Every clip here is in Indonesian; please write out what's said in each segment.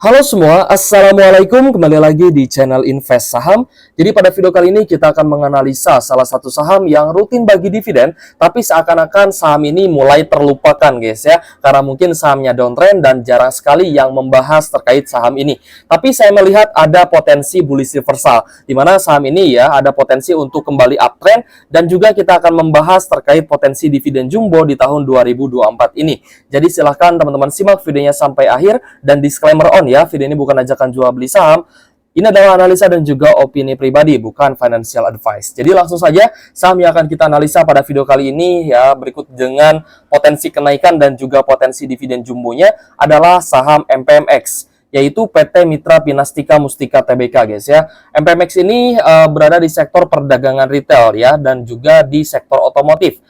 Halo semua, Assalamualaikum. Kembali lagi di channel Invest Saham. Jadi pada video kali ini kita akan menganalisa salah satu saham yang rutin bagi dividen, tapi seakan-akan saham ini mulai terlupakan guys ya, karena mungkin sahamnya downtrend dan jarang sekali yang membahas terkait saham ini. Tapi saya melihat ada potensi bullish reversal, di mana saham ini ya ada potensi untuk kembali uptrend, dan juga kita akan membahas terkait potensi dividen jumbo di tahun 2024 ini. Jadi silahkan teman-teman simak videonya sampai akhir, dan disclaimer on ya, video ini bukan ajakan jual beli saham. Ini adalah analisa dan juga opini pribadi, bukan financial advice. Jadi langsung saja saham yang akan kita analisa pada video kali ini ya, berikut dengan potensi kenaikan dan juga potensi dividen jumbonya adalah saham MPMX, yaitu PT Mitra Pinastika Mustika Tbk guys ya. MPMX ini berada di sektor perdagangan retail ya, dan juga di sektor otomotif.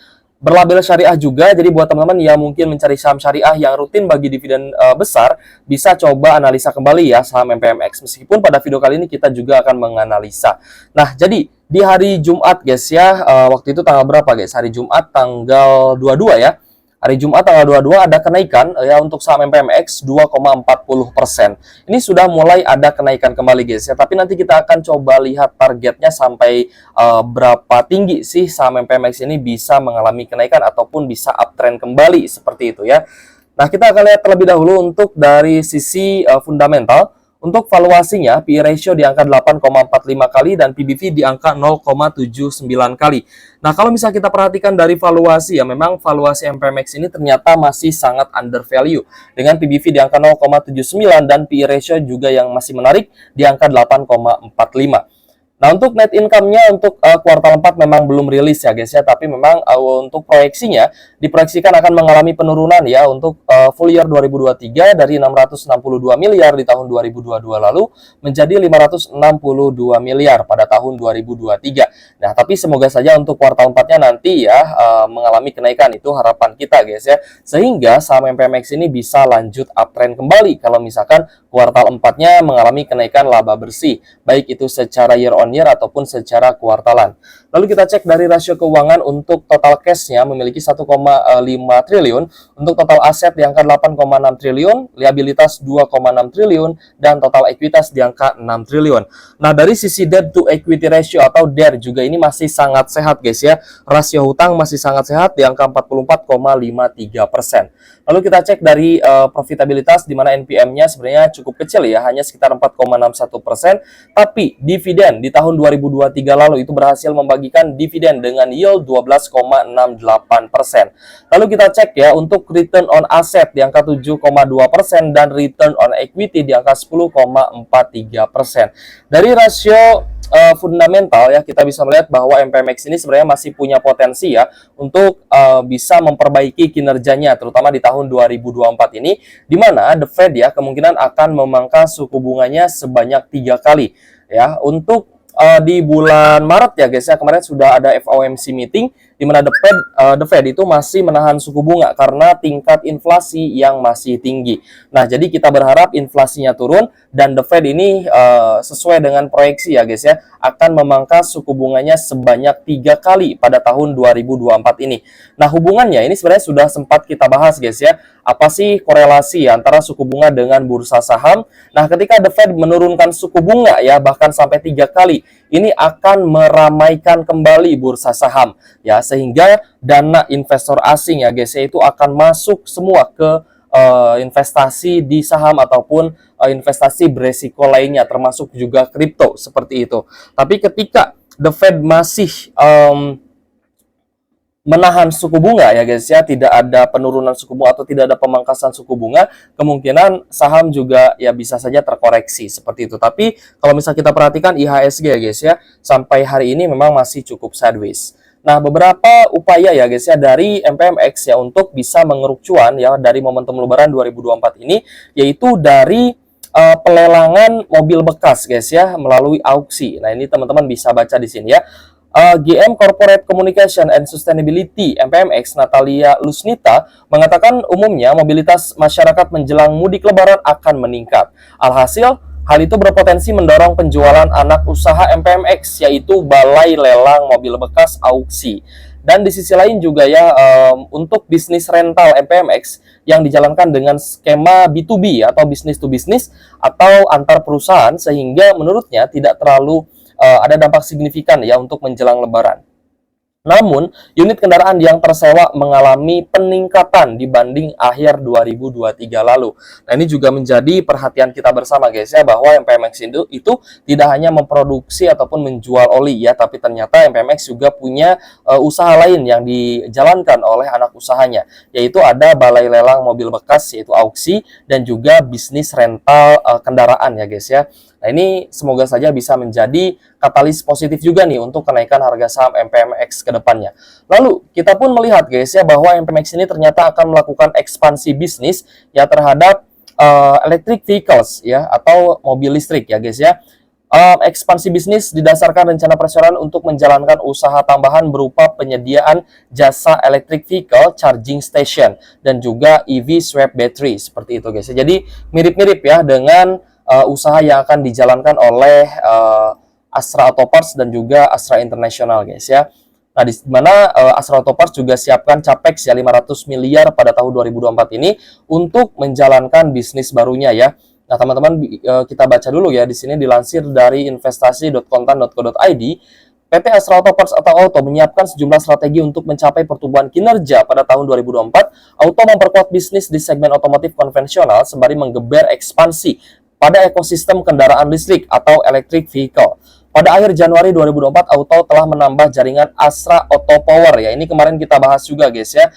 Berlabel syariah juga, jadi buat teman-teman yang mungkin mencari saham syariah yang rutin bagi dividen besar, bisa coba analisa kembali ya saham MPMX. Meskipun pada video kali ini kita juga akan menganalisa. Nah, jadi di hari Jumat guys ya, waktu itu tanggal berapa guys? Hari Jumat tanggal 22 ya. Hari Jumat tanggal 22 ada kenaikan ya untuk saham MPMX 2,40%. Ini sudah mulai ada kenaikan kembali guys ya. Tapi nanti kita akan coba lihat targetnya sampai berapa tinggi sih saham MPMX ini bisa mengalami kenaikan ataupun bisa uptrend kembali seperti itu ya. Nah, kita akan lihat terlebih dahulu untuk dari sisi fundamental. Untuk valuasinya, PE ratio di angka 8,45 kali dan PBV di angka 0,79 kali. Nah, kalau misalnya kita perhatikan dari valuasi ya, memang valuasi MPMX ini ternyata masih sangat under value. Dengan PBV di angka 0,79 dan PE ratio juga yang masih menarik di angka 8,45. Nah, untuk net income-nya untuk kuartal 4 memang belum rilis ya guys ya, tapi memang untuk proyeksinya diproyeksikan akan mengalami penurunan ya untuk full year 2023 dari 662 miliar di tahun 2022 lalu menjadi 562 miliar pada tahun 2023. Nah, tapi semoga saja untuk kuartal 4-nya nanti ya mengalami kenaikan, itu harapan kita guys ya. Sehingga saham MPMX ini bisa lanjut uptrend kembali kalau misalkan kuartal 4-nya mengalami kenaikan laba bersih, baik itu secara year on year ataupun secara kuartalan. Lalu kita cek dari rasio keuangan untuk total cash-nya memiliki 1,5 triliun, untuk total aset di angka 8,6 triliun, liabilitas 2,6 triliun, dan total ekuitas di angka 6 triliun. Nah, dari sisi debt to equity ratio atau DER juga ini masih sangat sehat guys ya. Rasio hutang masih sangat sehat di angka 44,53%. Lalu kita cek dari profitabilitas di mana NPM-nya sebenarnya cukup kecil ya, hanya sekitar 4,61%, tapi dividen di tahun 2023 lalu itu berhasil membagikan dividen dengan yield 12,68%. Lalu kita cek ya untuk return on asset di angka 7,2% dan return on equity di angka 10,43%. Dari rasio fundamental ya, kita bisa melihat bahwa MPMX ini sebenarnya masih punya potensi ya untuk bisa memperbaiki kinerjanya terutama di tahun 2024 ini, di mana The Fed ya kemungkinan akan memangkas suku bunganya sebanyak 3 kali ya. Untuk di bulan Maret ya guys ya, kemarin sudah ada FOMC meeting di mana The Fed itu masih menahan suku bunga karena tingkat inflasi yang masih tinggi. Nah, jadi kita berharap inflasinya turun dan The Fed ini sesuai dengan proyeksi ya guys ya, akan memangkas suku bunganya sebanyak 3 kali pada tahun 2024 ini. Nah, hubungannya ini sebenarnya sudah sempat kita bahas guys ya. Apa sih korelasi antara suku bunga dengan bursa saham? Nah, ketika The Fed menurunkan suku bunga ya bahkan sampai 3 kali, ini akan meramaikan kembali bursa saham ya, sehingga dana investor asing ya guys ya itu akan masuk semua ke investasi di saham ataupun investasi beresiko lainnya termasuk juga kripto seperti itu. Tapi ketika The Fed masih menahan suku bunga ya guys ya, tidak ada penurunan suku bunga atau tidak ada pemangkasan suku bunga, kemungkinan saham juga ya bisa saja terkoreksi seperti itu. Tapi kalau misalnya kita perhatikan IHSG ya guys ya, sampai hari ini memang masih cukup sideways. Nah, beberapa upaya ya guys ya dari MPMX ya untuk bisa mengeruk cuan ya dari momentum lebaran 2024 ini, yaitu dari pelelangan mobil bekas guys ya melalui auksi. Nah, ini teman-teman bisa baca di sini ya. GM Corporate Communication and Sustainability MPMX Natalia Lusnita mengatakan umumnya mobilitas masyarakat menjelang mudik lebaran akan meningkat. Alhasil, hal itu berpotensi mendorong penjualan anak usaha MPMX, yaitu Balai Lelang Mobil Bekas Auksi. Dan di sisi lain juga ya, untuk bisnis rental MPMX yang dijalankan dengan skema B2B atau business to business atau antar perusahaan, sehingga menurutnya tidak terlalu ada dampak signifikan ya untuk menjelang Lebaran. Namun, unit kendaraan yang tersewa mengalami peningkatan dibanding akhir 2023 lalu. Nah, ini juga menjadi perhatian kita bersama guys ya, bahwa MPMX itu tidak hanya memproduksi ataupun menjual oli ya, tapi ternyata MPMX juga punya usaha lain yang dijalankan oleh anak usahanya, yaitu ada balai lelang mobil bekas yaitu auksi, dan juga bisnis rental kendaraan ya guys ya. Nah, ini semoga saja bisa menjadi katalis positif juga nih untuk kenaikan harga saham MPMX ke depannya. Lalu, kita pun melihat guys ya, bahwa MPMX ini ternyata akan melakukan ekspansi bisnis ya terhadap electric vehicles ya, atau mobil listrik ya guys ya. Ekspansi bisnis didasarkan rencana perseroan untuk menjalankan usaha tambahan berupa penyediaan jasa electric vehicle charging station dan juga EV swap battery, seperti itu guys ya. Jadi mirip-mirip ya dengan usaha yang akan dijalankan oleh Astra Auto Parts dan juga Astra International guys ya. Nah, di mana Astra Auto Parts juga siapkan capex ya 500 miliar pada tahun 2024 ini untuk menjalankan bisnis barunya ya. Nah, teman-teman, kita baca dulu ya, di sini dilansir dari investasi.kontan.co.id. PT Astra Auto Parts atau Auto menyiapkan sejumlah strategi untuk mencapai pertumbuhan kinerja pada tahun 2024. Auto memperkuat bisnis di segmen otomotif konvensional sembari menggeber ekspansi pada ekosistem kendaraan listrik atau electric vehicle. Pada akhir Januari 2024, Auto telah menambah jaringan Astra Auto Power ya. Ini kemarin kita bahas juga guys ya,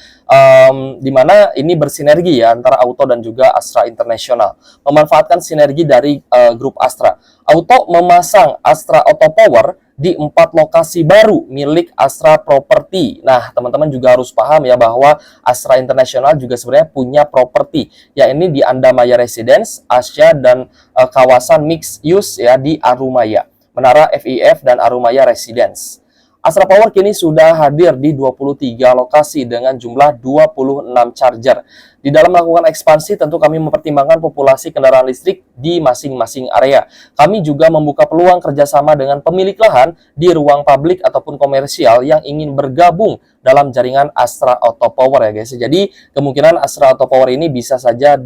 di mana ini bersinergi ya antara Auto dan juga Astra International, memanfaatkan sinergi dari grup Astra. Auto memasang Astra Auto Power di 4 lokasi baru milik Astra Property. Nah, teman-teman juga harus paham ya bahwa Astra International juga sebenarnya punya properti, ya ini di Andamaya Residence, Asya, dan kawasan mixed use ya di Arumaya, Menara FIF dan Arumaya Residence. Astra Power kini sudah hadir di 23 lokasi dengan jumlah 26 charger. Di dalam melakukan ekspansi, tentu kami mempertimbangkan populasi kendaraan listrik di masing-masing area. Kami juga membuka peluang kerjasama dengan pemilik lahan di ruang publik ataupun komersial yang ingin bergabung dalam jaringan Astra Auto Power ya guys. Jadi kemungkinan Astra Auto Power ini bisa saja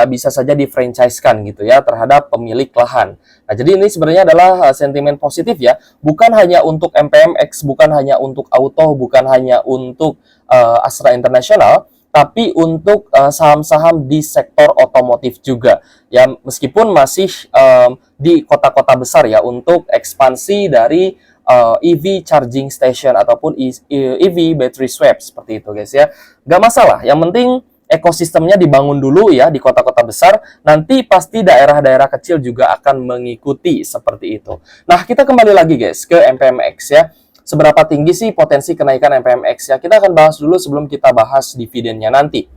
bisa saja di-franchise-kan gitu ya terhadap pemilik lahan. Nah, jadi ini sebenarnya adalah sentimen positif ya, bukan hanya untuk MPMX, bukan hanya untuk Auto, bukan hanya untuk Astra International, tapi untuk saham-saham di sektor otomotif juga. Ya, meskipun masih di kota-kota besar ya, untuk ekspansi dari EV charging station ataupun EV battery swap, seperti itu guys ya. Gak masalah, yang penting ekosistemnya dibangun dulu ya di kota-kota besar, nanti pasti daerah-daerah kecil juga akan mengikuti seperti itu. Nah, kita kembali lagi guys ke MPMX ya. Seberapa tinggi sih potensi kenaikan MPMX ya? Kita akan bahas dulu sebelum kita bahas dividennya nanti.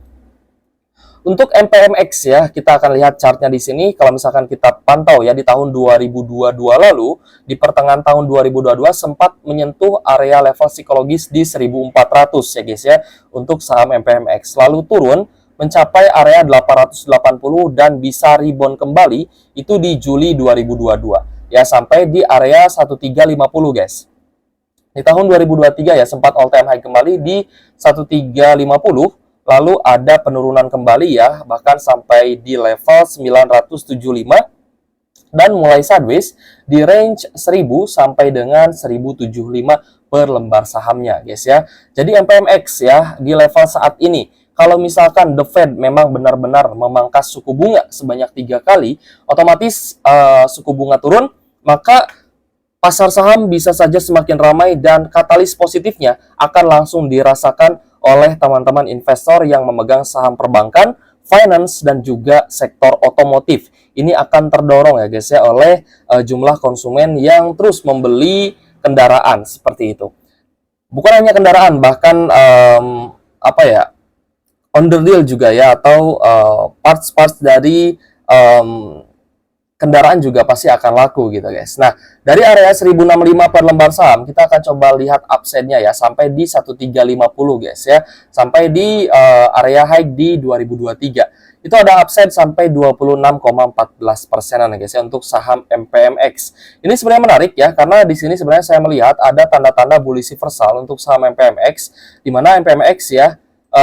Untuk MPMX ya, kita akan lihat chartnya di sini. Kalau misalkan kita pantau ya di tahun 2022 lalu, di pertengahan tahun 2022 sempat menyentuh area level psikologis di 1400 ya guys ya untuk saham MPMX. Lalu turun mencapai area 880 dan bisa rebound kembali itu di Juli 2022 ya sampai di area 1350 guys. Di tahun 2023 ya sempat all time high kembali di 1350. Lalu ada penurunan kembali ya, bahkan sampai di level 975 dan mulai sideways di range 1000 sampai dengan 1075 per lembar sahamnya guys ya. Jadi MPMX ya di level saat ini, kalau misalkan The Fed memang benar-benar memangkas suku bunga sebanyak 3 kali, otomatis suku bunga turun, maka pasar saham bisa saja semakin ramai dan katalis positifnya akan langsung dirasakan oleh teman-teman investor yang memegang saham perbankan, finance, dan juga sektor otomotif. Ini akan terdorong ya guys ya oleh jumlah konsumen yang terus membeli kendaraan seperti itu. Bukan hanya kendaraan, bahkan underdeal juga ya, atau parts-parts dari kendaraan juga pasti akan laku gitu guys. Nah, dari area 1065 per lembar saham, kita akan coba lihat upside-nya ya, sampai di 1350 guys ya, sampai di area high di 2023. itu ada upside sampai 26,14%-an ya guys ya untuk saham MPMX. Ini sebenarnya menarik ya, karena di sini sebenarnya saya melihat ada tanda-tanda bullish reversal untuk saham MPMX, di mana MPMX ya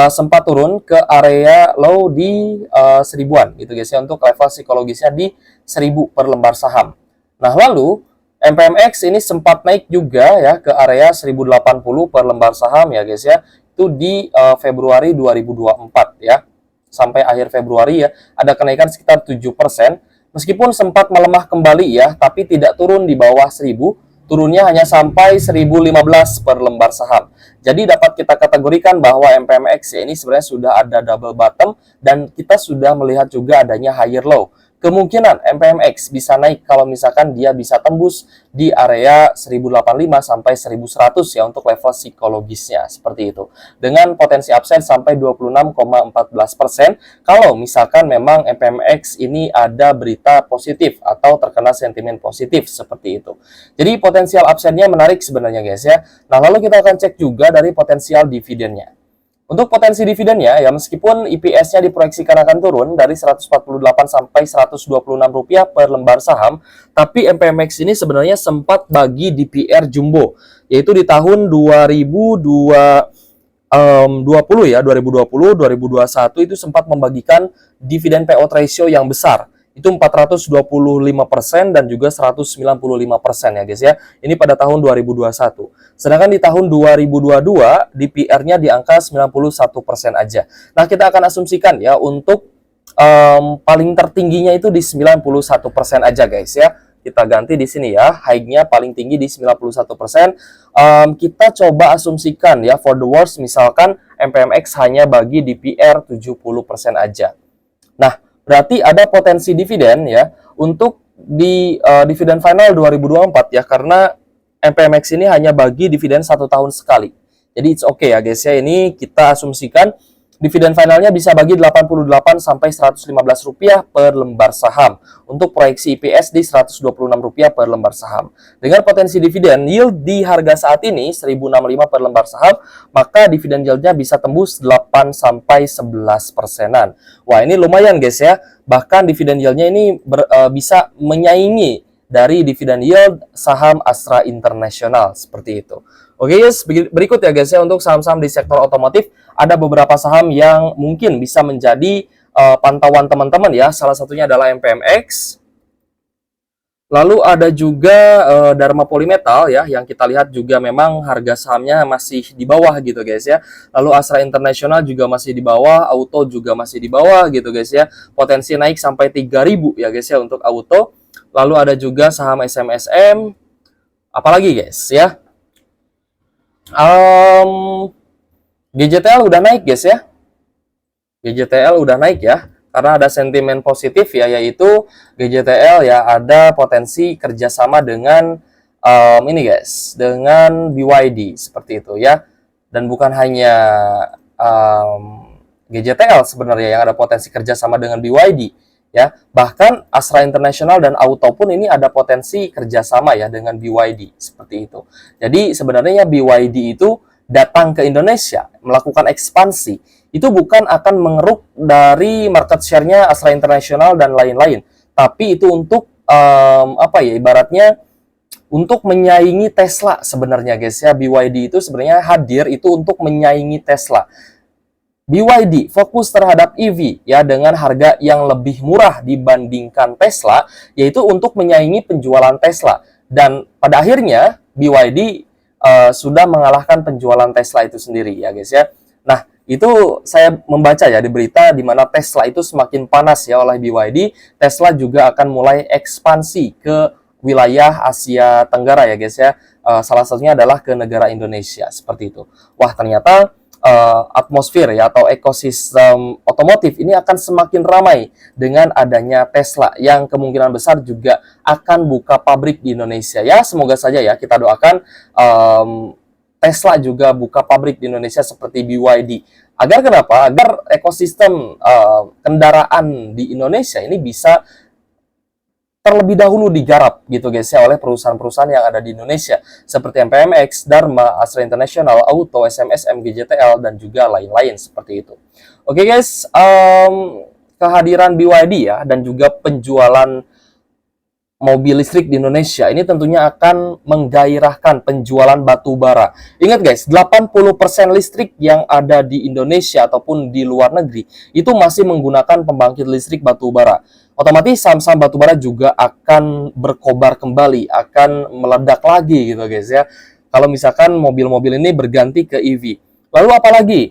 sempat turun ke area low di 1000-an gitu guys ya, untuk level psikologisnya di 1000 per lembar saham. Nah, lalu MPMX ini sempat naik juga ya ke area 1080 per lembar saham ya guys ya, itu di Februari 2024 ya. Sampai akhir Februari ya, ada kenaikan sekitar 7%. Meskipun sempat melemah kembali ya, tapi tidak turun di bawah 1000, turunnya hanya sampai 1015 per lembar saham. Jadi dapat kita kategorikan bahwa MPMX ya, ini sebenarnya sudah ada double bottom, dan kita sudah melihat juga adanya higher low. Kemungkinan MPMX bisa naik kalau misalkan dia bisa tembus di area 1085 sampai 1100 ya untuk level psikologisnya, seperti itu. Dengan potensi upside sampai 26,14% kalau misalkan memang MPMX ini ada berita positif atau terkena sentimen positif, seperti itu. Jadi potensial upside-nya menarik sebenarnya guys ya. Nah, lalu kita akan cek juga dari potensial dividennya. Untuk potensi dividennya ya, meskipun EPS-nya diproyeksikan akan turun dari 148 sampai 126 rupiah per lembar saham, tapi MPMX ini sebenarnya sempat bagi DPR jumbo, yaitu di tahun 2020 ya, 2020, 2021 itu sempat membagikan dividen payout ratio yang besar. Itu 425% dan juga 195% ya guys ya. Ini pada tahun 2021. Sedangkan di tahun 2022 DPR-nya di angka 91% aja. Nah, kita akan asumsikan ya untuk paling tertingginya itu di 91% aja guys ya. Kita ganti di sini ya, high-nya paling tinggi di 91%. Kita coba asumsikan ya, for the worst misalkan MPMX hanya bagi DPR 70% aja. Nah, berarti ada potensi dividen ya untuk di dividen final 2024 ya, karena MPMX ini hanya bagi dividen 1 tahun sekali. Jadi it's okay ya guys ya, ini kita asumsikan dividen finalnya bisa bagi 88 sampai 115 rupiah per lembar saham untuk proyeksi EPS di 126 rupiah per lembar saham. Dengan potensi dividen yield di harga saat ini 1065 per lembar saham, maka dividen yieldnya bisa tembus 8 sampai 11%-an. Wah, ini lumayan guys ya. Bahkan dividen yieldnya ini bisa menyaingi dari dividen yield saham Astra International, seperti itu. Oke guys, berikut ya guys ya untuk saham-saham di sektor otomotif. Ada beberapa saham yang mungkin bisa menjadi pantauan teman-teman ya. Salah satunya adalah MPMX. Lalu ada juga Dharma Polymetal ya, yang kita lihat juga memang harga sahamnya masih di bawah gitu guys ya. Lalu Astra International juga masih di bawah, Auto juga masih di bawah gitu guys ya. Potensi naik sampai 3.000 ya guys ya untuk Auto. Lalu ada juga saham SMSM. Apalagi guys ya. GJTL udah naik guys ya. GJTL udah naik ya, karena ada sentimen positif ya, yaitu GJTL ya ada potensi kerjasama dengan ini guys, dengan BYD seperti itu ya. Dan bukan hanya GJTL sebenarnya yang ada potensi kerjasama dengan BYD ya, bahkan Astra International dan Auto pun ini ada potensi kerjasama ya dengan BYD seperti itu. Jadi sebenarnya BYD itu datang ke Indonesia melakukan ekspansi itu bukan akan mengeruk dari market share-nya Astra International dan lain-lain, tapi itu untuk apa ya, ibaratnya untuk menyaingi Tesla sebenarnya guys ya. BYD itu sebenarnya hadir itu untuk menyaingi Tesla. BYD fokus terhadap EV ya dengan harga yang lebih murah dibandingkan Tesla, yaitu untuk menyaingi penjualan Tesla. Dan pada akhirnya BYD sudah mengalahkan penjualan Tesla itu sendiri ya guys ya. Nah, itu saya membaca ya di berita di mana Tesla itu semakin panas ya oleh BYD. Tesla juga akan mulai ekspansi ke wilayah Asia Tenggara ya guys ya. Salah satunya adalah ke negara Indonesia seperti itu. Wah, ternyata atmosfer ya atau ekosistem otomotif ini akan semakin ramai dengan adanya Tesla yang kemungkinan besar juga akan buka pabrik di Indonesia ya. Semoga saja ya, kita doakan Tesla juga buka pabrik di Indonesia seperti BYD. Agar kenapa? Agar ekosistem kendaraan di Indonesia ini bisa terlebih dahulu digarap gitu guys ya oleh perusahaan-perusahaan yang ada di Indonesia seperti MPMX, Dharma, Astra International, Auto, SMSM, GJTL dan juga lain-lain seperti itu. Oke guys, kehadiran BYD ya dan juga penjualan mobil listrik di Indonesia ini tentunya akan menggairahkan penjualan batu bara. Ingat guys, 80% listrik yang ada di Indonesia ataupun di luar negeri itu masih menggunakan pembangkit listrik batu bara. Otomatis saham-saham batu bara juga akan berkobar kembali, akan meledak lagi gitu guys ya. Kalau misalkan mobil-mobil ini berganti ke EV. Lalu apalagi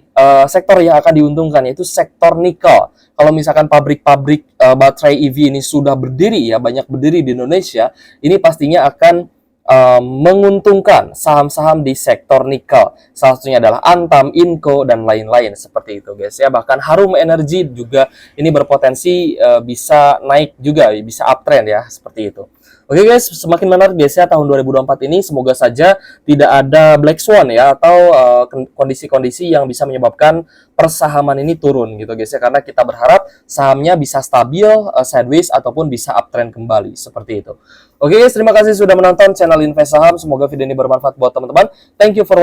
sektor yang akan diuntungkan yaitu sektor nikel. Kalau misalkan pabrik-pabrik baterai EV ini sudah berdiri ya, banyak berdiri di Indonesia, ini pastinya akan menguntungkan saham-saham di sektor nikel. Salah satunya adalah Antam, Inco, dan lain-lain seperti itu guys ya. Bahkan Harum Energy juga ini berpotensi bisa naik juga, bisa uptrend ya, seperti itu. Oke guys, semakin menarik guys ya tahun 2024 ini. Semoga saja tidak ada black swan ya atau kondisi-kondisi yang bisa menyebabkan persahaman ini turun gitu guys ya. Karena kita berharap sahamnya bisa stabil, sideways ataupun bisa uptrend kembali seperti itu. Oke guys, terima kasih sudah menonton channel Invest Saham. Semoga video ini bermanfaat buat teman-teman. Thank you for watching.